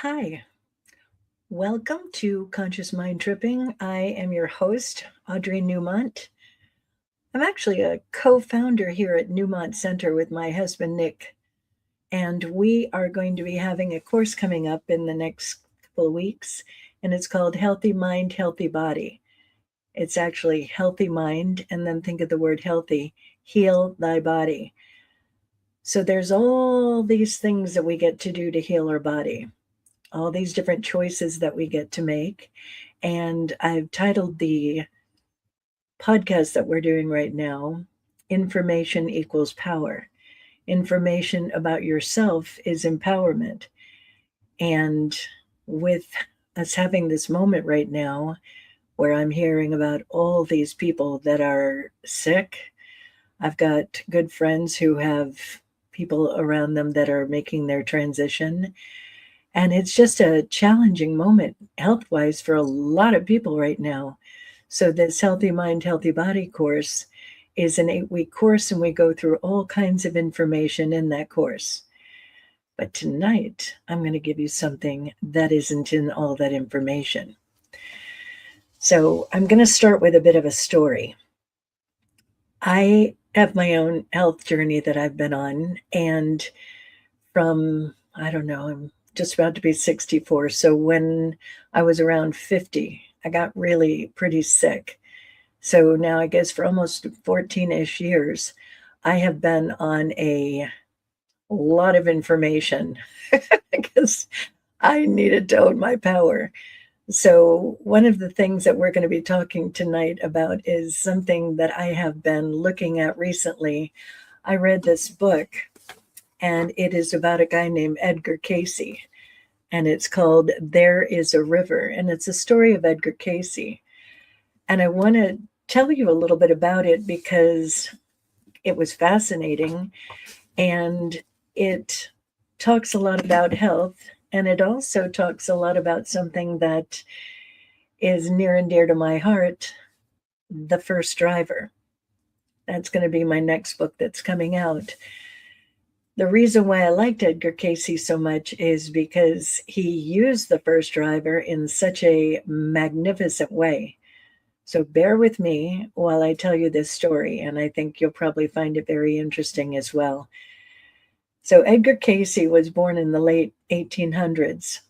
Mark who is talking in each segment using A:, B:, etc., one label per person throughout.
A: Hi, welcome to Conscious Mind Tripping. I am your host, Audrey Newmont. I'm actually a co founder here at Newmont Center with my husband, Nick, and we are going to be having a course coming up in the next couple of weeks, and it's called Healthy Mind, Healthy Body. It's actually healthy mind, and then think of the word healthy, heal thy body. So there's all these things that we get to do to heal our body, all these different choices that we get to make. And I've titled the podcast that we're doing right now, Information Equals Power. Information about yourself is empowerment. And with us having this moment right now where I'm hearing about all these people that are sick, I've got good friends who have people around them that are making their transition. And it's just a challenging moment health wise for a lot of people right now. So, this Healthy Mind, Healthy Body course is an 8-week course, and we go through all kinds of information in that course. But tonight, I'm going to give you something that isn't in all that information. So, I'm going to start with a bit of a story. I have my own health journey that I've been on, and from, I don't know, I'm just about to be 64. So when I was around 50, I got really pretty sick. So now I guess for almost 14-ish years, I have been on a lot of information because I needed to own my power. So one of the things that we're going to be talking tonight about is something that I have been looking at recently. I read this book, and it is about a guy named Edgar Cayce, and it's called There is a River, and it's a story of Edgar Cayce. And I want to tell you a little bit about it because it was fascinating, and it talks a lot about health, and it also talks a lot about something that is near and dear to my heart, The First Driver. That's going to be my next book that's coming out. The reason why I liked Edgar Cayce so much is because he used the first driver in such a magnificent way. So bear with me while I tell you this story, and I think you'll probably find it very interesting as well. So Edgar Cayce was born in the late 1800s,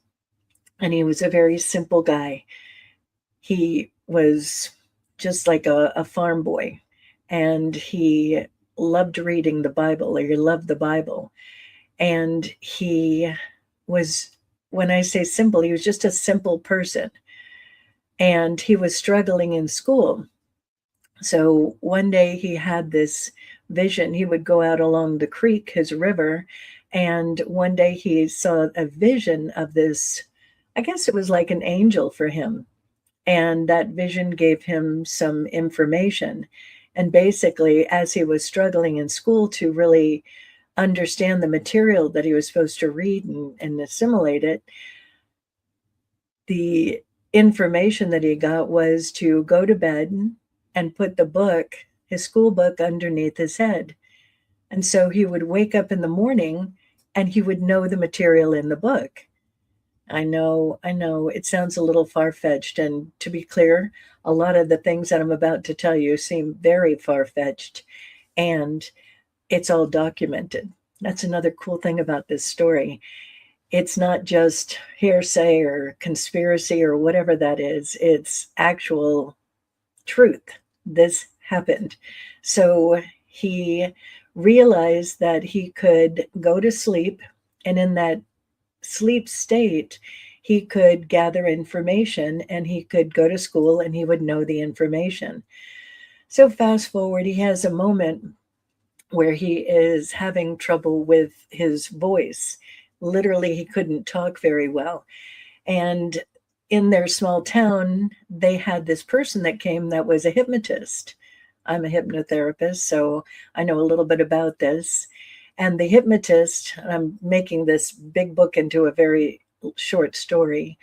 A: and he was a very simple guy. He was just like a farm boy, and he loved reading the Bible, or he loved the Bible. And he was, when I say simple, he was just a simple person. And he was struggling in school. So one day he had this vision. He would go out along the creek, his river, and one day he saw a vision of this, I guess it was like an angel for him. And that vision gave him some information. And basically, as he was struggling in school to really understand the material that he was supposed to read and assimilate it, the information that he got was to go to bed and put the book, his school book, underneath his head. And so he would wake up in the morning and he would know the material in the book. I know, it sounds a little far-fetched. And to be clear, a lot of the things that I'm about to tell you seem very far-fetched, and it's all documented. That's another cool thing about this story. It's not just hearsay or conspiracy or whatever that is. It's actual truth. This happened. So he realized that he could go to sleep, and in that sleep state, he could gather information and he could go to school and he would know the information. So fast forward, he has a moment where he is having trouble with his voice. Literally, he couldn't talk very well. And in their small town, they had this person that came that was a hypnotist. I'm a hypnotherapist, so I know a little bit about this. And the hypnotist, I'm making this big book into a very short story.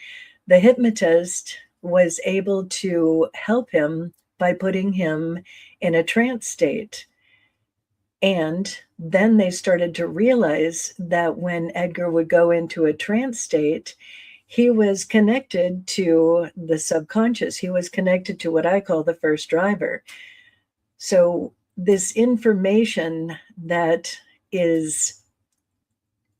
A: The hypnotist was able to help him by putting him in a trance state. And then they started to realize that when Edgar would go into a trance state, he was connected to the subconscious. He was connected to what I call the first driver. So this information that is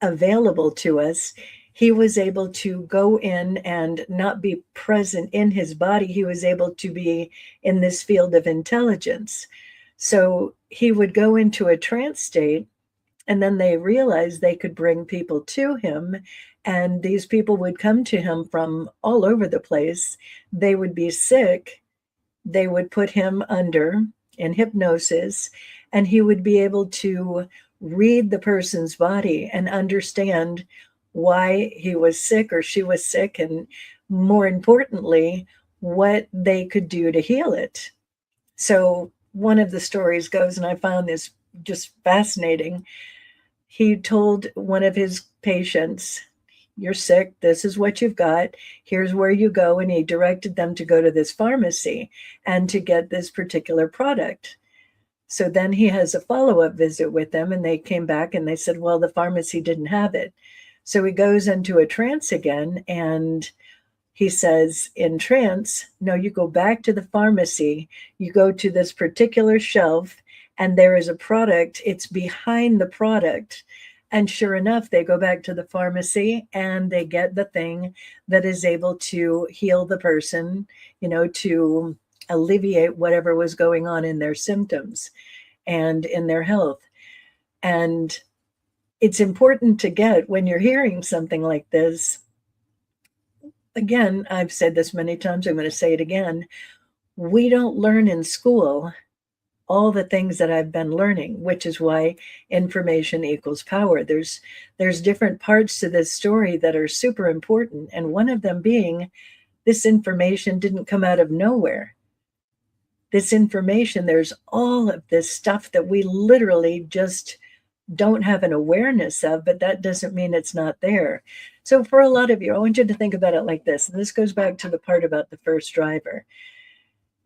A: available to us, he was able to go in and not be present in his body. He was able to be in this field of intelligence. So he would go into a trance state, and then they realized they could bring people to him, and these people would come to him from all over the place. They would be sick. They would put him under in hypnosis, and he would be able to read the person's body and understand why he was sick or she was sick, and more importantly, what they could do to heal it. So one of the stories goes, and I found this just fascinating. He told one of his patients, "You're sick. This is what you've got. Here's where you go." And he directed them to go to this pharmacy and to get this particular product. So then he has a follow-up visit with them, and they came back and they said, well, the pharmacy didn't have it. So he goes into a trance again, and he says in trance, no, you go back to the pharmacy, you go to this particular shelf, and there is a product, it's behind the product. And sure enough, they go back to the pharmacy and they get the thing that is able to heal the person, to alleviate whatever was going on in their symptoms and in their health. And it's important to get, when you're hearing something like this, again, I've said this many times, I'm going to say it again, we don't learn in school all the things that I've been learning, which is why information equals power. There's different parts to this story that are super important, and one of them being this information didn't come out of nowhere. This information, there's all of this stuff that we literally just don't have an awareness of, but that doesn't mean it's not there. So for a lot of you, I want you to think about it like this, and this goes back to the part about the first driver.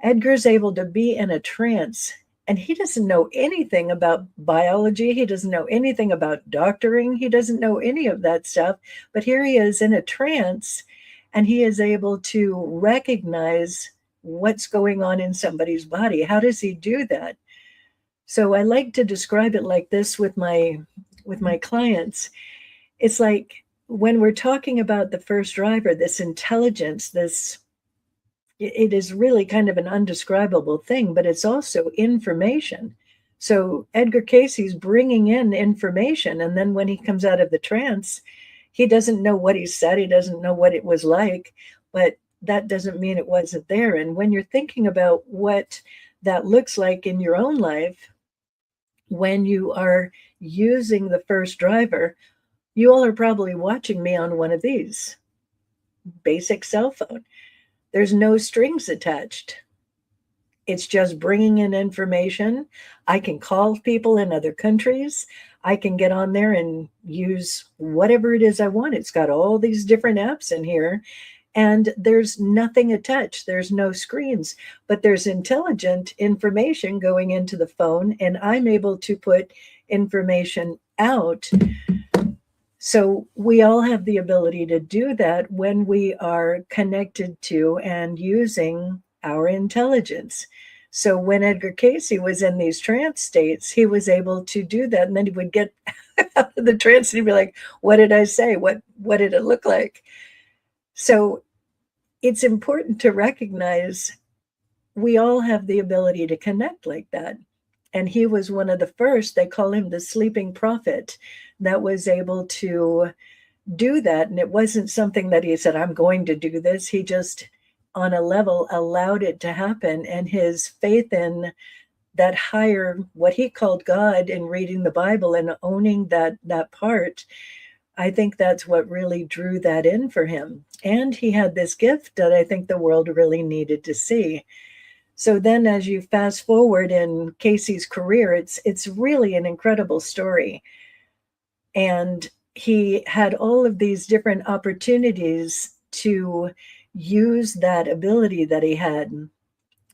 A: Edgar's able to be in a trance, and he doesn't know anything about biology. He doesn't know anything about doctoring. He doesn't know any of that stuff, but here he is in a trance, and he is able to recognize what's going on in somebody's body. How does he do that? So I like to describe it like this with my clients. It's like when we're talking about the first driver, this intelligence, it is really kind of an undescribable thing, but it's also information. So Edgar Casey's bringing in information, and then when he comes out of the trance, he doesn't know what he said, he doesn't know what it was like, but that doesn't mean it wasn't there. And when you're thinking about what that looks like in your own life, when you are using the first driver, you all are probably watching me on one of these basic cell phone. There's no strings attached. It's just bringing in information. I can call people in other countries. I can get on there and use whatever it is I want. It's got all these different apps in here, and there's nothing attached. There's no screens, but there's intelligent information going into the phone, and I'm able to put information out. So we all have the ability to do that when we are connected to and using our intelligence. So when Edgar Casey was in these trance states, he was able to do that. And then he would get out of the trance and he'd be like, what did I say? What did it look like? So it's important to recognize we all have the ability to connect like that. And he was one of the first, they call him the sleeping prophet, that was able to do that. And it wasn't something that he said, I'm going to do this. He just, on a level, allowed it to happen. And his faith in that higher, what he called God, in reading the Bible and owning that part, I think that's what really drew that in for him. And he had this gift that I think the world really needed to see. So then as you fast forward in Casey's career, it's really an incredible story. And he had all of these different opportunities to use that ability that he had.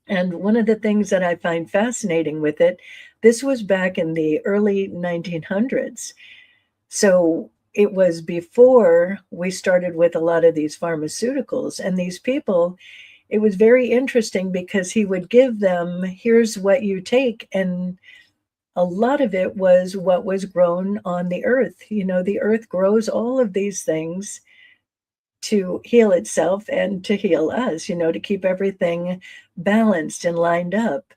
A: And one of the things that I find fascinating with it, This was back in the early 1900s. So it was before we started with a lot of these pharmaceuticals. And these people, it was very interesting because he would give them, here's what you take. And a lot of it was what was grown on the earth. You know, the earth grows all of these things to heal itself and to heal us, you know, to keep everything balanced and lined up.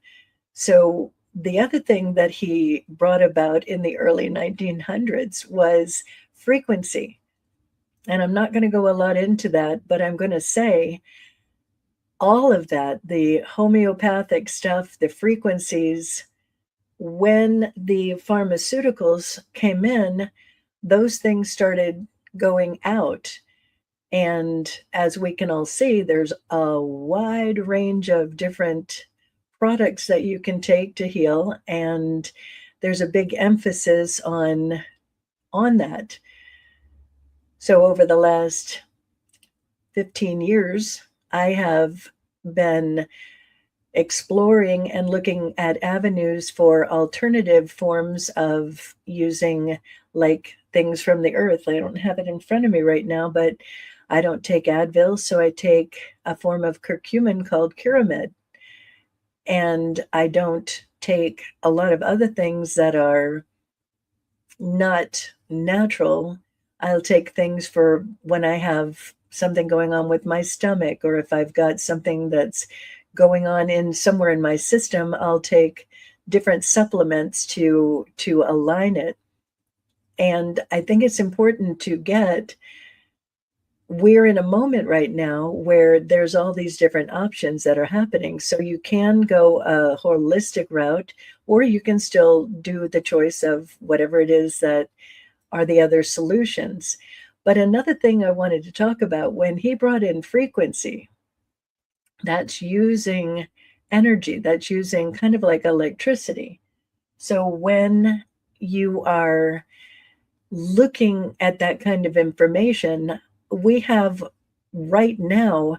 A: So the other thing that he brought about in the early 1900s was frequency. And I'm not going to go a lot into that, but I'm going to say all of that, the homeopathic stuff, the frequencies, when the pharmaceuticals came in, those things started going out. And as we can all see, there's a wide range of different products that you can take to heal, and there's a big emphasis on that. So over the last 15 years, I have been exploring and looking at avenues for alternative forms of using, like, things from the earth. I don't have it in front of me right now, but I don't take Advil, so I take a form of curcumin called Curamed. And I don't take a lot of other things that are not natural. I'll take things for when I have something going on with my stomach, or if I've got something that's going on in somewhere in my system, I'll take different supplements to align it. And I think it's important to get, we're in a moment right now where there's all these different options that are happening. So you can go a holistic route, or you can still do the choice of whatever it is that are the other solutions. But another thing I wanted to talk about, when he brought in frequency, that's using energy, that's using kind of like electricity. So when you are looking at that kind of information, we have right now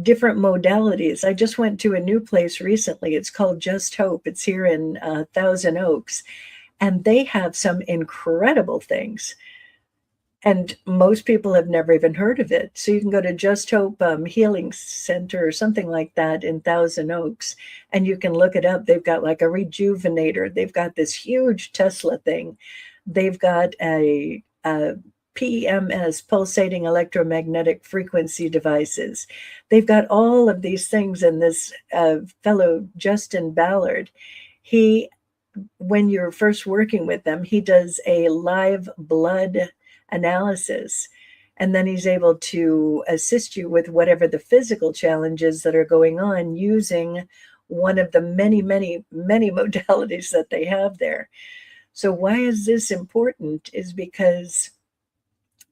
A: different modalities. I just went to a new place recently. It's called Just Hope. It's here in Thousand Oaks, and they have some incredible things. And most people have never even heard of it. So you can go to Just Hope Healing Center or something like that in Thousand Oaks, and you can look it up. They've got like a rejuvenator. They've got this huge Tesla thing. They've got a PEMS, pulsating electromagnetic frequency devices. They've got all of these things. And this fellow, Justin Ballard, when you're first working with them, he does a live blood analysis, and then he's able to assist you with whatever the physical challenges that are going on using one of the many, many, many modalities that they have there. So why is this important? Is because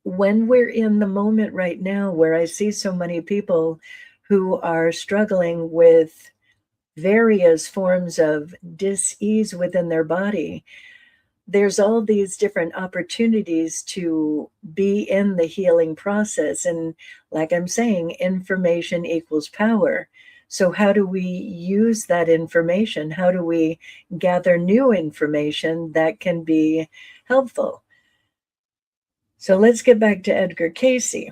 A: when we're in the moment right now where I see so many people who are struggling with various forms of dis-ease within their body, there's all these different opportunities to be in the healing process. And like I'm saying, information equals power. So how do we use that information? How do we gather new information that can be helpful? So let's get back to Edgar Cayce.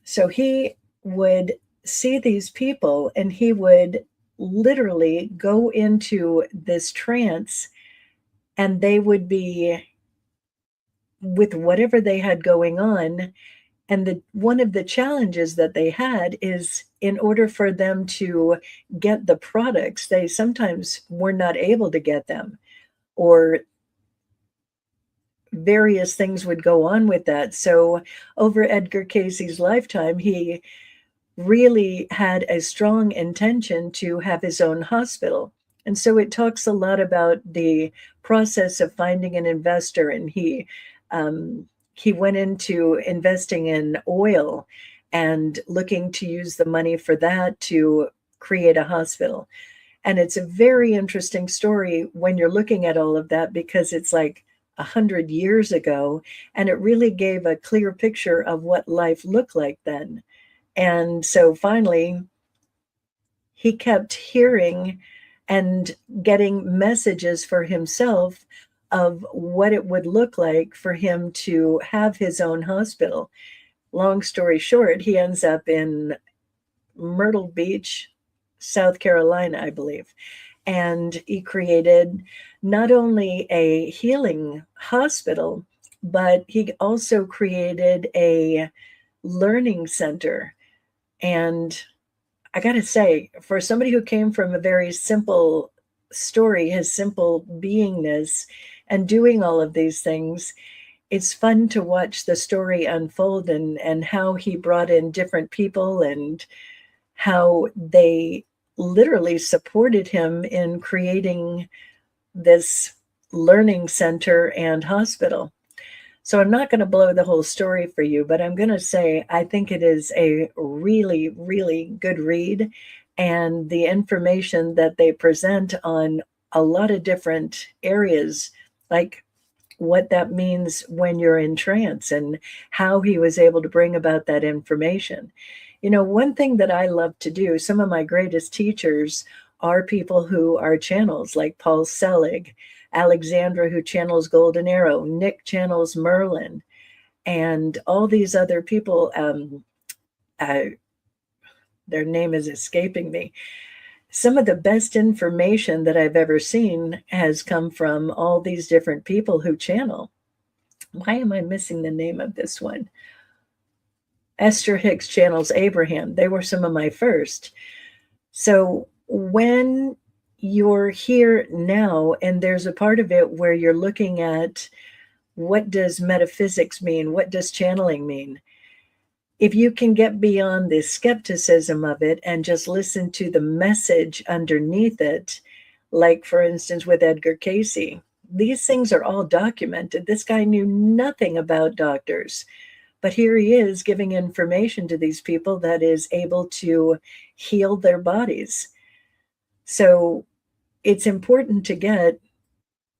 A: So he would see these people, and he would literally go into this trance, and they would be with whatever they had going on. And one of the challenges that they had is, in order for them to get the products, they sometimes were not able to get them, or various things would go on with that. So over Edgar Cayce's lifetime, he really had a strong intention to have his own hospital. And so it talks a lot about the process of finding an investor. And he went into investing in oil and looking to use the money for that to create a hospital. And it's a very interesting story when you're looking at all of that, because it's like 100 years ago, and it really gave a clear picture of what life looked like then. And so finally, he kept hearing and getting messages for himself of what it would look like for him to have his own hospital. Long story short, he ends up in Myrtle Beach, South Carolina, I believe. And he created not only a healing hospital, but he also created a learning center. And I got to say, for somebody who came from a very simple story, his simple beingness, and doing all of these things, it's fun to watch the story unfold and how he brought in different people and how they literally supported him in creating this learning center and hospital. So I'm not going to blow the whole story for you, but I'm going to say I think it is a really, really good read. And the information that they present on a lot of different areas, like what that means when you're in trance and how he was able to bring about that information. You know, one thing that I love to do, some of my greatest teachers are people who are channels, like Paul Selig, Alexandra, who channels Golden Arrow, Nick channels Merlin, and all these other people. Their name is escaping me. Some of the best information that I've ever seen has come from all these different people who channel. Why am I missing the name of this one? Esther Hicks channels Abraham. They were some of my first. So when you're here now, and there's a part of it where you're looking at what does metaphysics mean? What does channeling mean? If you can get beyond the skepticism of it and just listen to the message underneath it, like for instance with Edgar Cayce, these things are all documented. This guy knew nothing about doctors, but here he is giving information to these people that is able to heal their bodies. So it's important to get,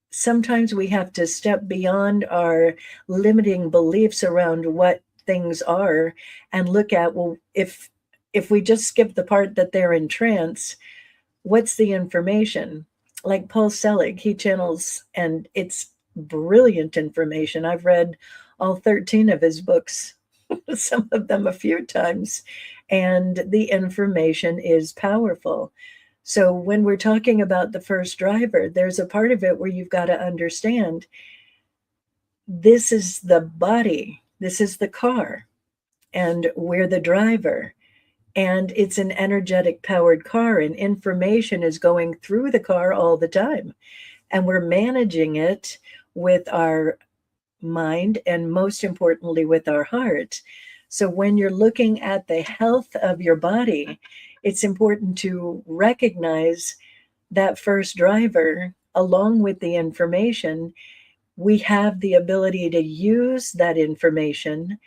A: sometimes we have to step beyond our limiting beliefs around what things are and look at, well, if we just skip the part that they're in trance, what's the information? Like Paul Selig, he channels, and it's brilliant information. I've read all 13 of his books, some of them a few times, and the information is powerful. So when we're talking about the first driver, there's a part of it where you've got to understand this is the body, this is the car, and we're the driver. And it's an energetic powered car, and information is going through the car all the time. And we're managing it with our mind and most importantly with our heart. So when you're looking at the health of your body, it's important to recognize that first driver along with the information. We have the ability to use that information,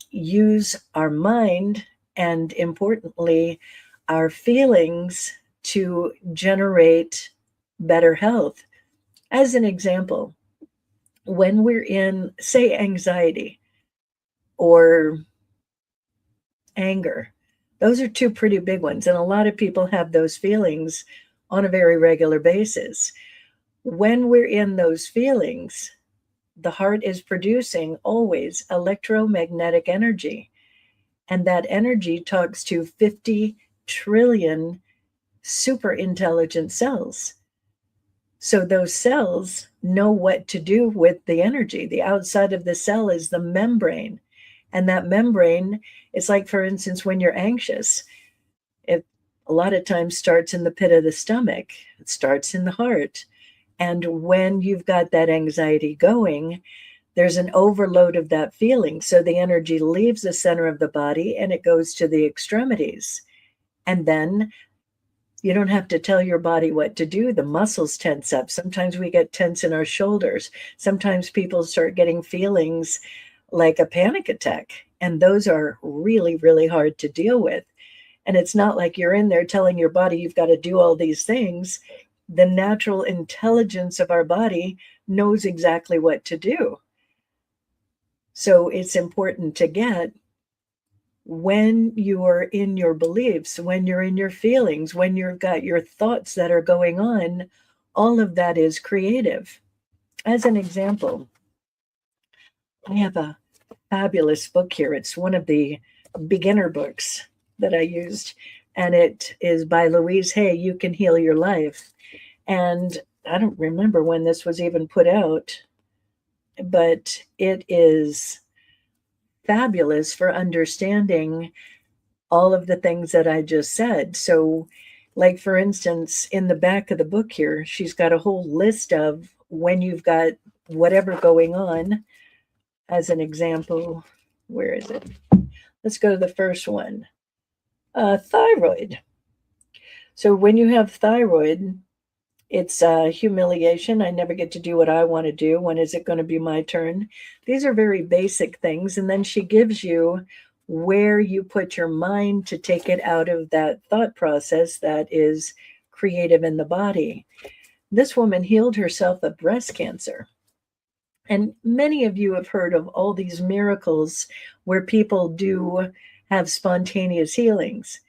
A: use our mind, and importantly, our feelings to generate better health. As an example, when we're in, say, anxiety or anger, those are two pretty big ones. And a lot of people have those feelings on a very regular basis. When we're in those feelings, the heart is producing always electromagnetic energy. And that energy talks to 50 trillion super intelligent cells. So those cells know what to do with the energy. The outside of the cell is the membrane. And that membrane is like, for instance, when you're anxious, it a lot of times starts in the pit of the stomach. It starts in the heart. And when you've got that anxiety going, there's an overload of that feeling. So the energy leaves the center of the body and it goes to the extremities. And then you don't have to tell your body what to do. The muscles tense up. Sometimes we get tense in our shoulders. Sometimes people start getting feelings like a panic attack. And those are really, really hard to deal with. And it's not like you're in there telling your body you've got to do all these things. The natural intelligence of our body knows exactly what to do. So it's important to get when you're in your beliefs, when you're in your feelings, when you've got your thoughts that are going on, all of that is creative. As an example, I have a fabulous book here. It's one of the beginner books that I used, and it is by Louise Hay, You Can Heal Your Life. And I don't remember when this was even put out, but it is fabulous for understanding all of the things that I just said. So, like for instance, in the back of the book here, she's got a whole list of when you've got whatever going on. As an example, where is it? Let's go to the first one. Thyroid. So when you have thyroid, it's humiliation. I never get to do what I want to do. When is it going to be my turn? These are very basic things. And then she gives you where you put your mind to take it out of that thought process that is creative in the body. This woman healed herself of breast cancer. And many of you have heard of all these miracles where people do have spontaneous healings.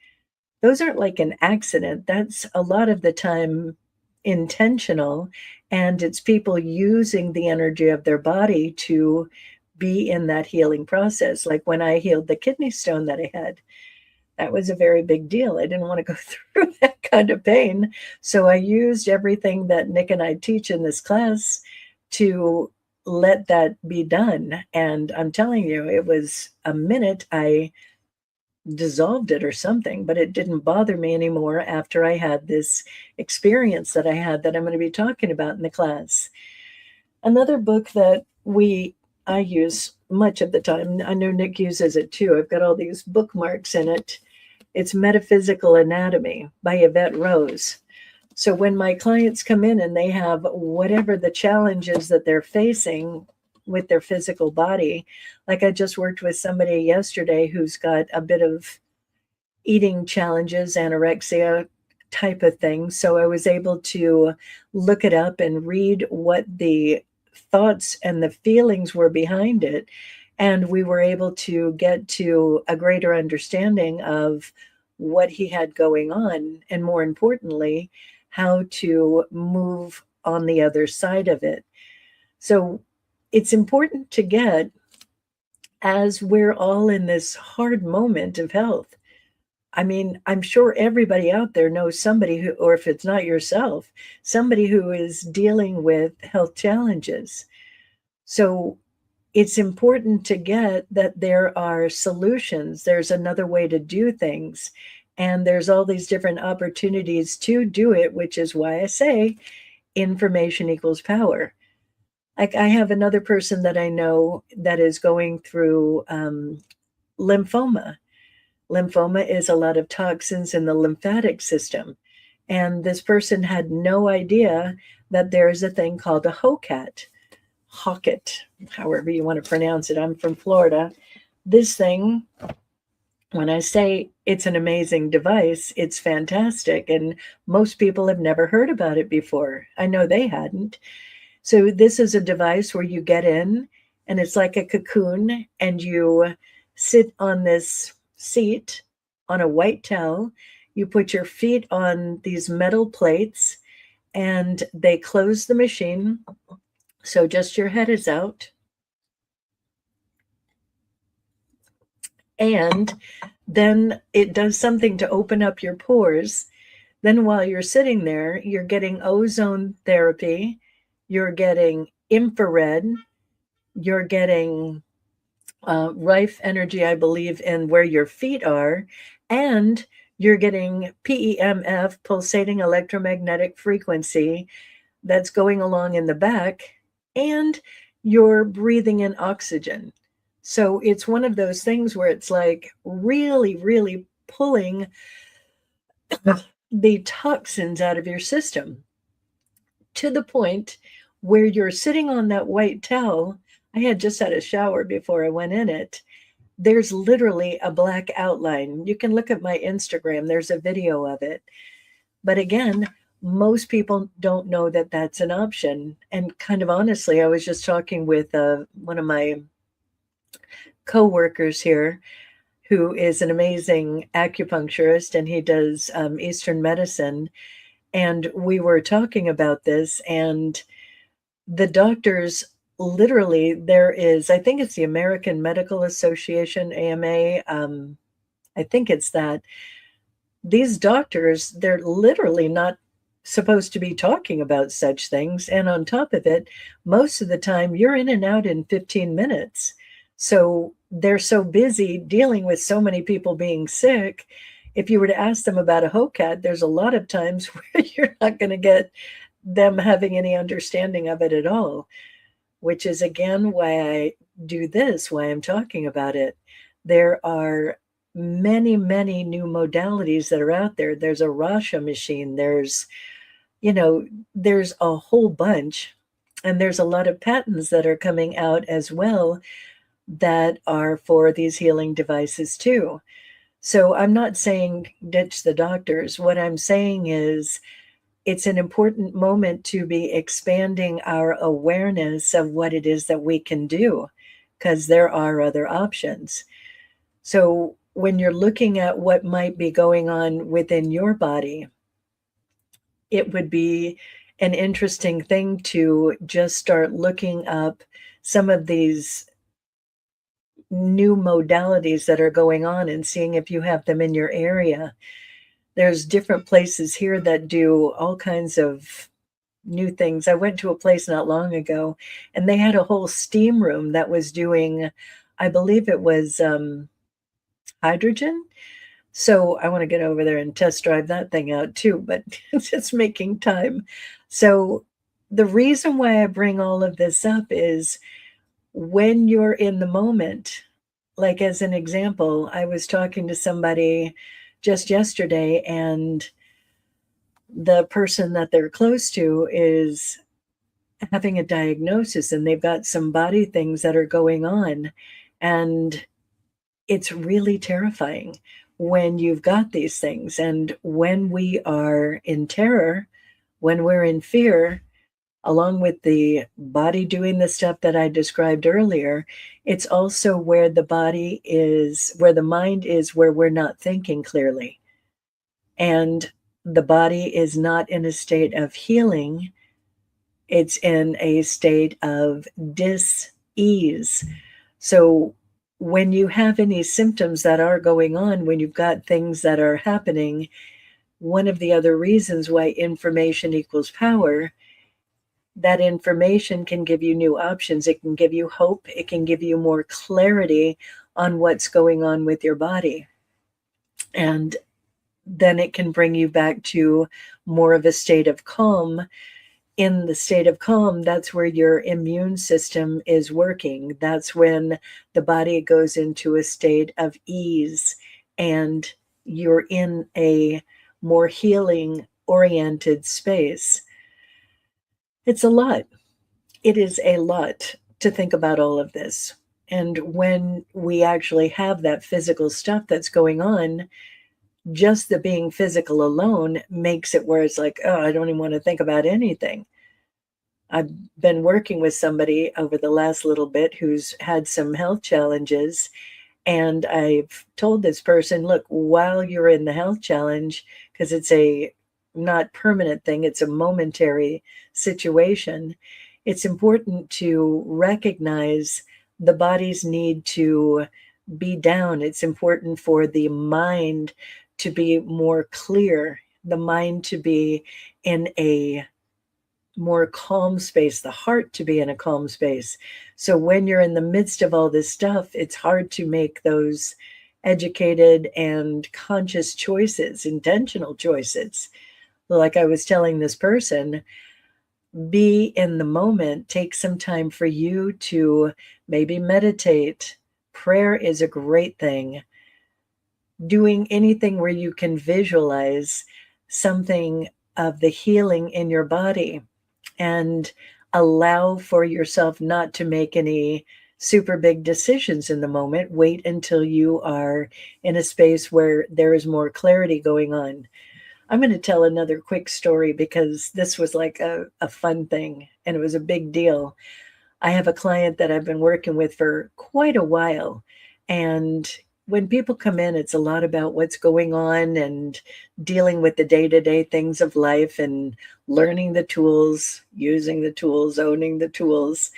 A: Those aren't like an accident. That's a lot of the time intentional, and it's people using the energy of their body to be in that healing process. Like when I healed the kidney stone that I had, that was a very big deal. I didn't want to go through that kind of pain. So I used everything that Nick and I teach in this class to let that be done. And I'm telling you, it was a minute I dissolved it or something, but it didn't bother me anymore after I had this experience that I had that I'm going to be talking about in the class. Another book that I use much of the time, I know Nick uses it too. I've got all these bookmarks in it. It's Metaphysical Anatomy by Yvette Rose. So when my clients come in and they have whatever the challenges that they're facing with their physical body, like I just worked with somebody yesterday who's got a bit of eating challenges, anorexia type of thing. So I was able to look it up and read what the thoughts and the feelings were behind it. And we were able to get to a greater understanding of what he had going on, and more importantly, how to move on the other side of it. So it's important to get, as we're all in this hard moment of health. I mean, I'm sure everybody out there knows somebody who, or if it's not yourself, somebody who is dealing with health challenges. So it's important to get that there are solutions. There's another way to do things. And there's all these different opportunities to do it, which is why I say information equals power. Like I have another person that I know that is going through lymphoma. Lymphoma is a lot of toxins in the lymphatic system. And this person had no idea that there's a thing called a Hocket, however you want to pronounce it. I'm from Florida. This thing, when I say it's an amazing device, it's fantastic. And most people have never heard about it before. I know they hadn't. So this is a device where you get in and it's like a cocoon, and you sit on this seat on a white towel. You put your feet on these metal plates and they close the machine. So just your head is out. And then it does something to open up your pores. Then while you're sitting there, you're getting ozone therapy, you're getting infrared, you're getting Rife energy, I believe, in where your feet are, and you're getting PEMF, pulsating electromagnetic frequency, that's going along in the back, and you're breathing in oxygen. So it's one of those things where it's like really, really pulling the toxins out of your system to the point where you're sitting on that white towel. I had just had a shower before I went in it. There's literally a black outline. You can look at my Instagram. There's a video of it. But again, most people don't know that that's an option. And kind of honestly, I was just talking with one of my coworkers here who is an amazing acupuncturist, and he does Eastern medicine. And we were talking about this, and the doctors literally, there is, I think it's the American Medical Association, AMA. I think it's that. These doctors, they're literally not supposed to be talking about such things. And on top of it, most of the time you're in and out in 15 minutes. So they're so busy dealing with so many people being sick. If you were to ask them about a HOCAT, there's a lot of times where you're not going to get them having any understanding of it at all, which is again why I do this, why I'm talking about it. There are many, many new modalities that are out there. There's a Rasha machine. There's a whole bunch. And there's a lot of patents that are coming out as well that are for these healing devices too. So I'm not saying ditch the doctors. What I'm saying is it's an important moment to be expanding our awareness of what it is that we can do, because there are other options. So when you're looking at what might be going on within your body, it would be an interesting thing to just start looking up some of these new modalities that are going on and seeing if you have them in your area. There's different places here that do all kinds of new things. I went to a place not long ago, and they had a whole steam room that was doing, I believe it was hydrogen. So I want to get over there and test drive that thing out too, but it's just making time. So the reason why I bring all of this up is when you're in the moment, like as an example, I was talking to somebody just yesterday, and the person that they're close to is having a diagnosis, and they've got some body things that are going on. And it's really terrifying when you've got these things. And when we are in terror, when we're in fear, along with the body doing the stuff that I described earlier, it's also where the body is, where the mind is, where we're not thinking clearly. And the body is not in a state of healing. It's in a state of dis-ease. So when you have any symptoms that are going on, when you've got things that are happening, one of the other reasons why information equals power, that information can give you new options. It can give you hope. It can give you more clarity on what's going on with your body. And then it can bring you back to more of a state of calm. In the state of calm, that's where your immune system is working. That's when the body goes into a state of ease, and you're in a more healing oriented space. It's a lot. It is a lot to think about all of this. And when we actually have that physical stuff that's going on, just the being physical alone makes it where it's like, oh, I don't even want to think about anything. I've been working with somebody over the last little bit who's had some health challenges. And I've told this person, look, while you're in the health challenge, because it's a not permanent thing, it's a momentary situation, it's important to recognize the body's need to be down. It's important for the mind to be more clear, the mind to be in a more calm space, the heart to be in a calm space. So when you're in the midst of all this stuff, it's hard to make those educated and conscious choices, intentional choices. Like I was telling this person, be in the moment, take some time for you to maybe meditate. Prayer is a great thing. Doing anything where you can visualize something of the healing in your body, and allow for yourself not to make any super big decisions in the moment. Wait until you are in a space where there is more clarity going on. I'm going to tell another quick story because this was like a fun thing, and it was a big deal. I have a client that I've been working with for quite a while, and when people come in, it's a lot about what's going on and dealing with the day-to-day things of life and learning the tools, using the tools, owning the tools.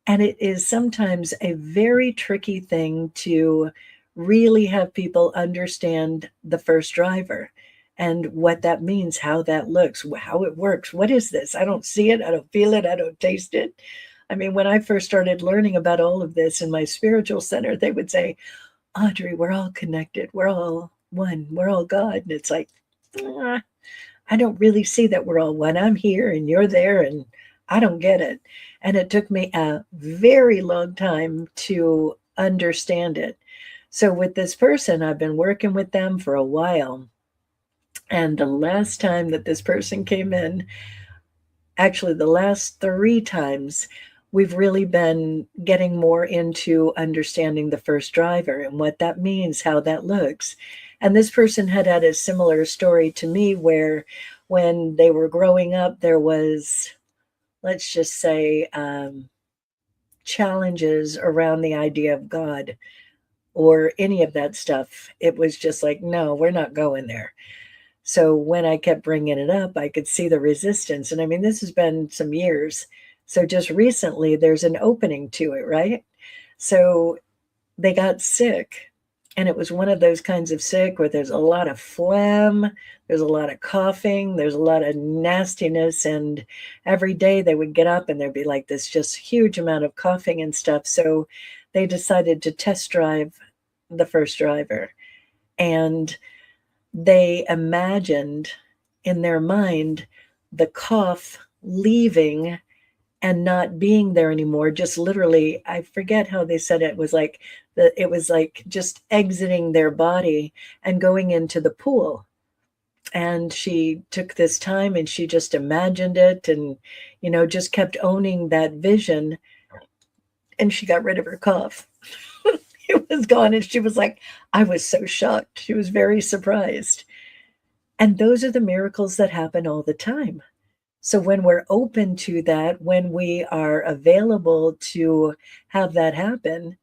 A: And it is sometimes a very tricky thing to really have people understand the first driver and what that means, how that looks, how it works. What is this? I don't see it. I don't feel it. I don't taste it. I mean, when I first started learning about all of this in my spiritual center, they would say, Audrey, we're all connected. We're all one. We're all God. And it's like, "Ah, I don't really see that we're all one. I'm here and you're there, and I don't get it." And it took me a very long time to understand it. So with this person, I've been working with them for a while. And the last time that this person came in, actually the last 3 times, we've really been getting more into understanding the first driver and what that means, how that looks. And this person had had a similar story to me where when they were growing up, there was, let's just say, challenges around the idea of God or any of that stuff. It was just like, no, we're not going there. So when I kept bringing it up, I could see the resistance. And I mean, this has been some years. So just recently, there's an opening to it, right? So they got sick. And it was one of those kinds of sick where there's a lot of phlegm, there's a lot of coughing, there's a lot of nastiness. And every day they would get up and there'd be like this just huge amount of coughing and stuff. So they decided to test drive the first driver. And they imagined in their mind the cough leaving and not being there anymore. Just literally, I forget how they said it was like it was like just exiting their body and going into the pool. And she took this time and she just imagined it and, just kept owning that vision. And she got rid of her cough. It was gone. And she was like, I was so shocked. She was very surprised. And those are the miracles that happen all the time. So when we're open to that, when we are available to have that happen,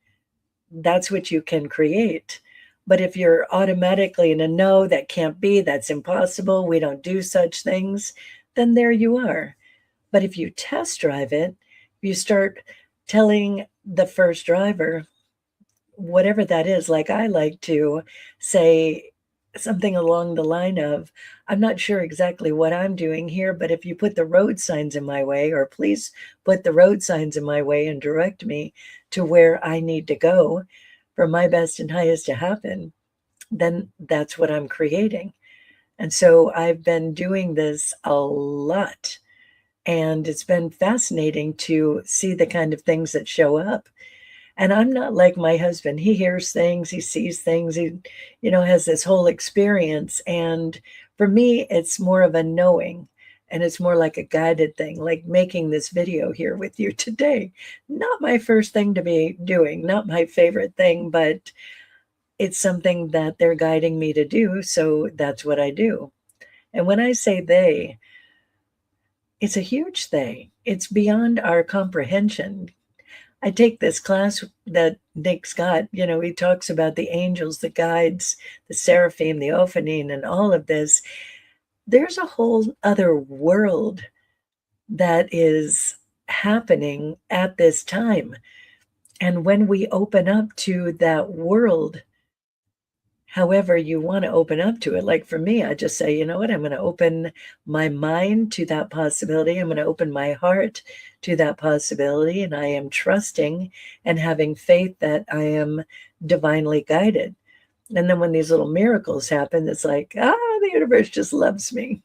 A: that's what you can create. But if you're automatically in a no, that can't be, that's impossible, we don't do such things, then there you are. But if you test drive it, you start telling the first driver, whatever that is, like I like to say something along the line of, I'm not sure exactly what I'm doing here, but if you put the road signs in my way, or please put the road signs in my way and direct me to where I need to go for my best and highest to happen, then that's what I'm creating. And so I've been doing this a lot. And it's been fascinating to see the kind of things that show up. And I'm not like my husband. He hears things, he sees things, he, has this whole experience. And for me, it's more of a knowing. And it's more like a guided thing, like making this video here with you today. Not my first thing to be doing, not my favorite thing, but it's something that they're guiding me to do. So that's what I do. And when I say they, it's a huge they. It's beyond our comprehension. I take this class that Nick's got, he talks about the angels, the guides, the seraphim, the ophanim, and all of this. There's a whole other world that is happening at this time. And when we open up to that world, however you want to open up to it, like for me, I just say, you know what, I'm going to open my mind to that possibility. I'm going to open my heart to that possibility. And I am trusting and having faith that I am divinely guided. And then when these little miracles happen, it's like, the universe just loves me.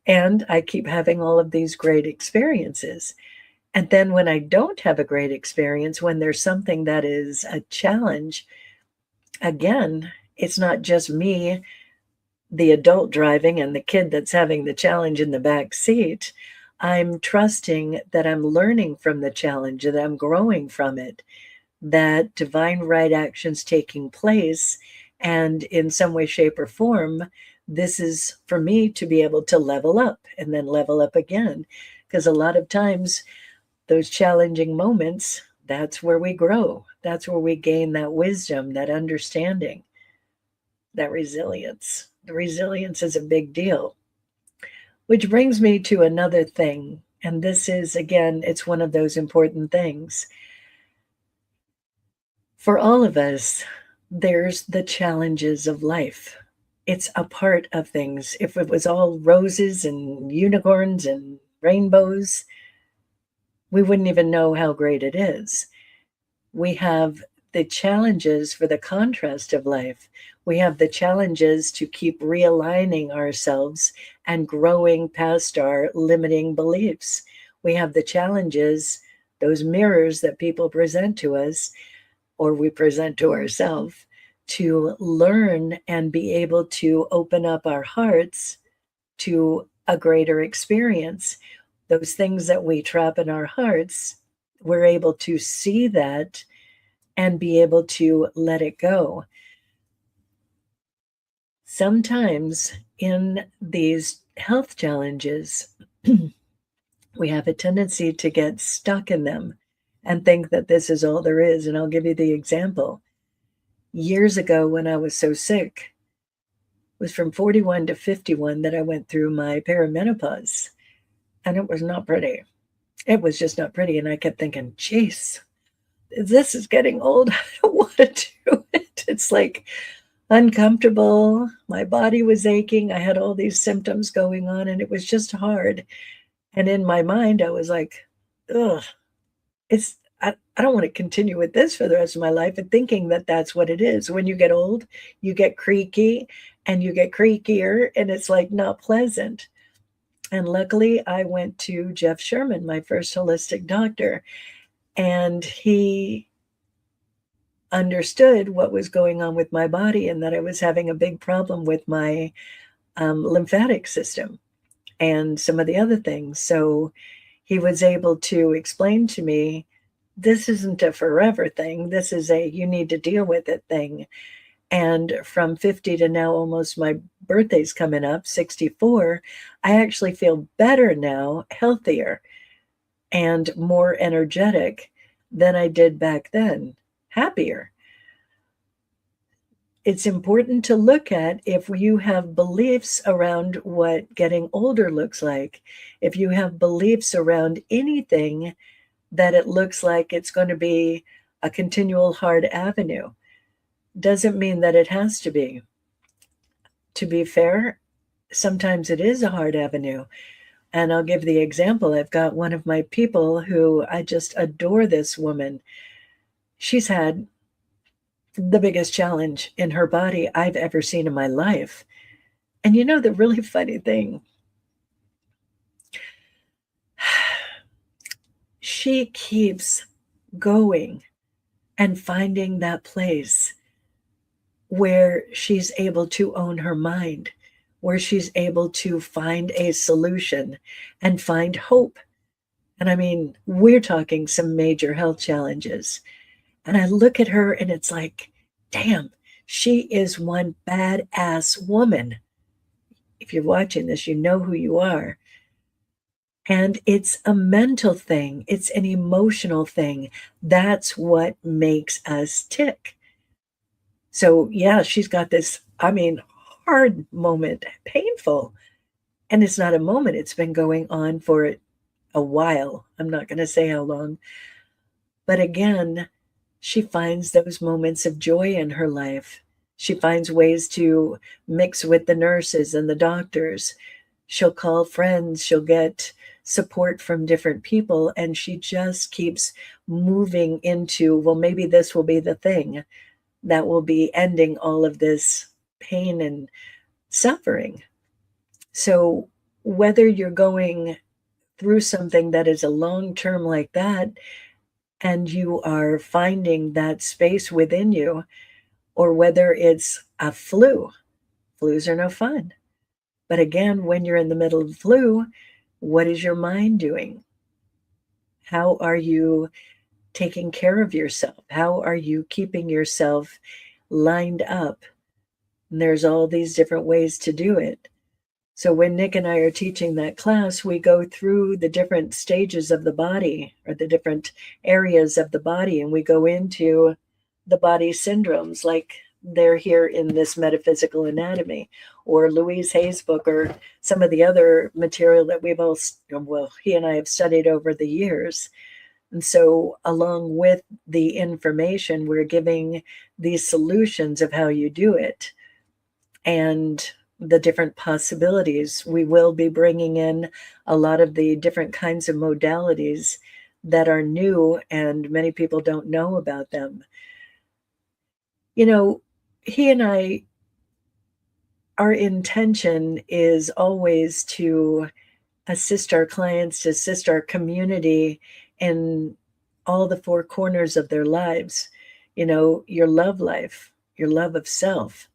A: And I keep having all of these great experiences. And then when I don't have a great experience, when there's something that is a challenge, again, it's not just me, the adult driving, and the kid that's having the challenge in the back seat. I'm trusting that I'm learning from the challenge, that I'm growing from it, that divine right action's taking place. And in some way, shape, or form, this is for me to be able to level up and then level up again. Because a lot of times, those challenging moments, that's where we grow. That's where we gain that wisdom, that understanding, that resilience. The resilience is a big deal. Which brings me to another thing. And this is, again, it's one of those important things. For all of us, there's the challenges of life. It's a part of things. If it was all roses and unicorns and rainbows, we wouldn't even know how great it is. We have the challenges for the contrast of life. We have the challenges to keep realigning ourselves and growing past our limiting beliefs. We have the challenges, those mirrors that people present to us, or we present to ourselves, to learn and be able to open up our hearts to a greater experience. Those things that we trap in our hearts, we're able to see that and be able to let it go. Sometimes in these health challenges, we have a tendency to get stuck in them and think that this is all there is. And I'll give you the example. Years ago, when I was so sick, it was from 41 to 51 that I went through my perimenopause. And it was not pretty. It was just not pretty. And I kept thinking, geez, this is getting old. I don't want to do it. It's like uncomfortable. My body was aching. I had all these symptoms going on, and it was just hard. And in my mind, I was like, ugh, I don't want to continue with this for the rest of my life, and thinking that that's what it is. When you get old, you get creaky and you get creakier, and it's like not pleasant. And luckily, I went to Jeff Sherman, my first holistic doctor, and he understood what was going on with my body and that I was having a big problem with my lymphatic system and some of the other things. So he was able to explain to me, this isn't a forever thing. This is a you need to deal with it thing. And from 50 to now, almost my birthday's coming up, 64, I actually feel better now, healthier, and more energetic than I did back then, happier. It's important to look at if you have beliefs around what getting older looks like, if you have beliefs around anything that it looks like it's going to be a continual hard avenue. Doesn't mean that it has to be. To be fair, sometimes it is a hard avenue. And I'll give the example. I've got one of my people who I just adore this woman. She's had the biggest challenge in her body I've ever seen in my life. And you know, the really funny thing, she keeps going and finding that place where she's able to own her mind, where she's able to find a solution and find hope. And I mean, we're talking some major health challenges. And I look at her and it's like, damn, she is one badass woman. If you're watching this, you know who you are. And it's a mental thing. It's an emotional thing. That's what makes us tick. So yeah, she's got this, I mean, hard moment, painful. And it's not a moment. It's been going on for a while. I'm not going to say how long. But again, she finds those moments of joy in her life. She finds ways to mix with the nurses and the doctors. She'll call friends. She'll get support from different people. And she just keeps moving into, well, maybe this will be the thing that will be ending all of this pain and suffering. So whether you're going through something that is a long term like that, and you are finding that space within you, or whether it's a flu, flus are no fun. But again, when you're in the middle of the flu, what is your mind doing? How are you taking care of yourself? How are you keeping yourself lined up? And there's all these different ways to do it. So when Nick and I are teaching that class, we go through the different stages of the body or the different areas of the body, and we go into the body syndromes like they're here in this metaphysical anatomy or Louise Hay's book or some of the other material that we've all, well, he and I have studied over the years. And so along with the information, we're giving these solutions of how you do it and the different possibilities. We will be bringing in a lot of the different kinds of modalities that are new and many people don't know about them. You know, he and I, our intention is always to assist our clients, to assist our community in all the four corners of their lives. You know, your love life, your love of self,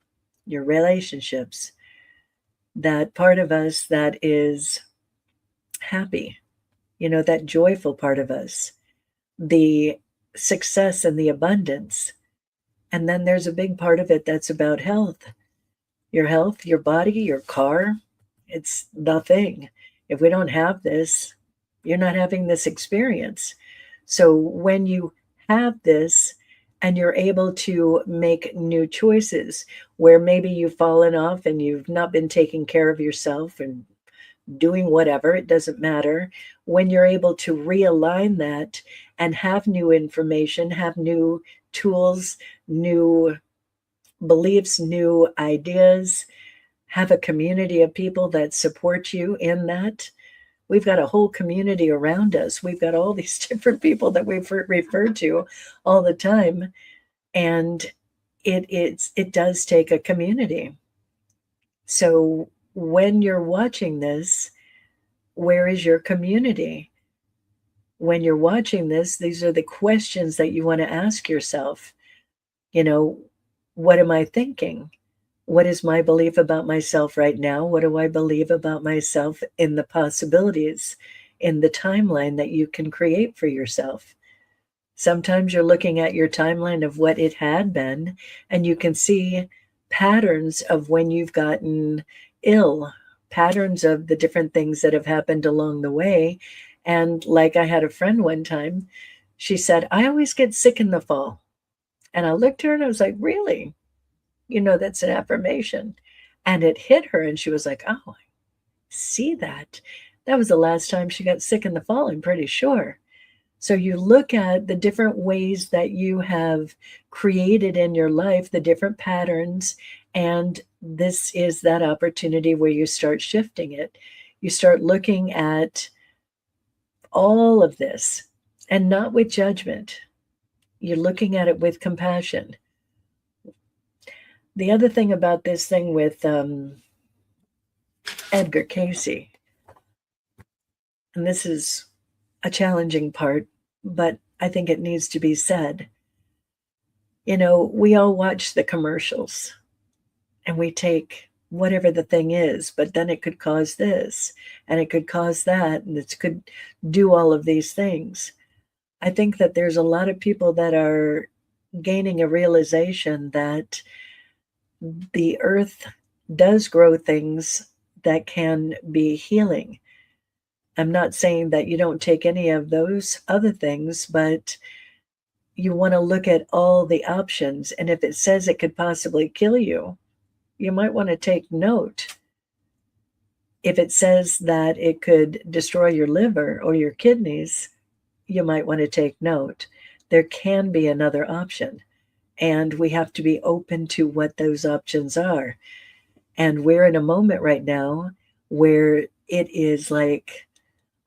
A: your relationships, that part of us that is happy, you know, that joyful part of us, the success and the abundance. And then there's a big part of it that's about health, your body, your car. It's the thing. If we don't have this, you're not having this experience. So when you have this and you're able to make new choices where maybe you've fallen off and you've not been taking care of yourself and doing whatever, it doesn't matter. When you're able to realign that and have new information, have new tools, new beliefs, new ideas, have a community of people that support you in that. We've got a whole community around us. We've got all these different people that we've referred to all the time. And it does take a community. So when you're watching this, where is your community? When you're watching this, these are the questions that you want to ask yourself. You know, what am I thinking? What is my belief about myself right now? What do I believe about myself in the possibilities, in the timeline that you can create for yourself? Sometimes you're looking at your timeline of what it had been, and you can see patterns of when you've gotten ill, patterns of the different things that have happened along the way. And like I had a friend one time, she said, I always get sick in the fall. And I looked at her and I was like, really? You know, that's an affirmation. And it hit her and she was like, oh, I see that. That was the last time she got sick in the fall, I'm pretty sure. So you look at the different ways that you have created in your life, the different patterns, and this is that opportunity where you start shifting it. You start looking at all of this and not with judgment. You're looking at it with compassion. The other thing about this thing with Edgar Cayce, and this is a challenging part, but I think it needs to be said. You know, we all watch the commercials and we take whatever the thing is, but then it could cause this and it could cause that, and it could do all of these things. I think that there's a lot of people that are gaining a realization that the earth does grow things that can be healing. I'm not saying that you don't take any of those other things, but you want to look at all the options. And if it says it could possibly kill you, you might want to take note. If it says that it could destroy your liver or your kidneys, you might want to take note. There can be another option, and we have to be open to what those options are. And we're in a moment right now where it is like,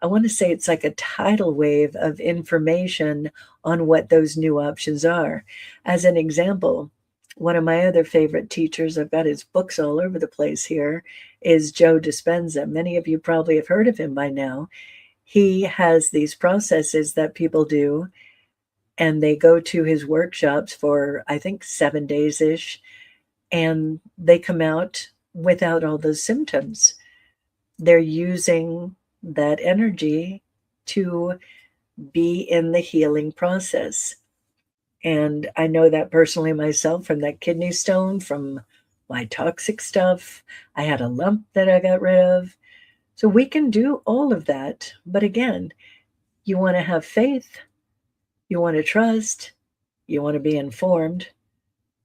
A: I want to say it's like a tidal wave of information on what those new options are. As an example, one of my other favorite teachers, I've got his books all over the place here, is Joe Dispenza. Many of you probably have heard of him by now. He has these processes that people do, and they go to his workshops for, I think, 7 days-ish, and they come out without all those symptoms. They're using that energy to be in the healing process. And I know that personally myself from that kidney stone from my toxic stuff. I had a lump that I got rid of. So we can do all of that. But again, you want to have faith, you want to trust, you want to be informed,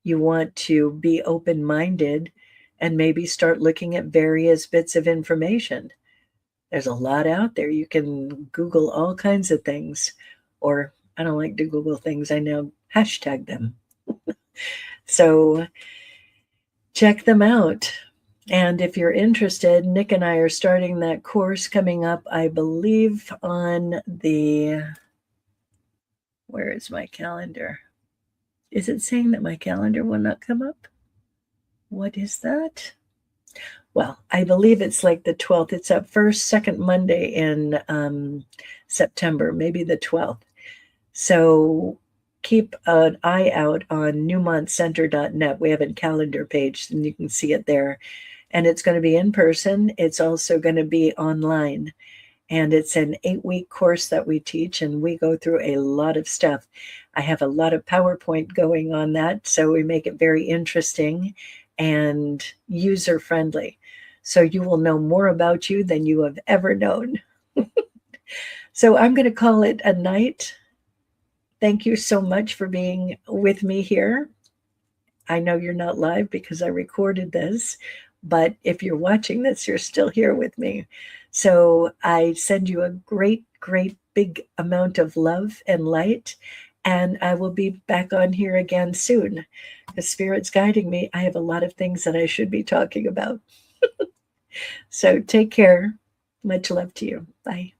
A: you want to be open minded and maybe start looking at various bits of information. There's a lot out there. You can Google all kinds of things, or I don't like to Google things, I now hashtag them. So check them out. And if you're interested, Nick and I are starting that course coming up, I believe, on the, where is my calendar? Is it saying that my calendar will not come up? What is that? Well, I believe it's like the 12th. It's that first, second Monday in September, maybe the 12th. So keep an eye out on newmontcenter.net. We have a calendar page and you can see it there. And it's going to be in person. It's also going to be online. And it's an 8-week course that we teach, and we go through a lot of stuff. I have a lot of PowerPoint going on that, so we make it very interesting and user-friendly. So you will know more about you than you have ever known. So I'm going to call it a night. Thank you so much for being with me here. I know you're not live because I recorded this, but if you're watching this, you're still here with me. So I send you a great, great big amount of love and light, and I will be back on here again soon. The Spirit's guiding me. I have a lot of things that I should be talking about. So take care. Much love to you. Bye.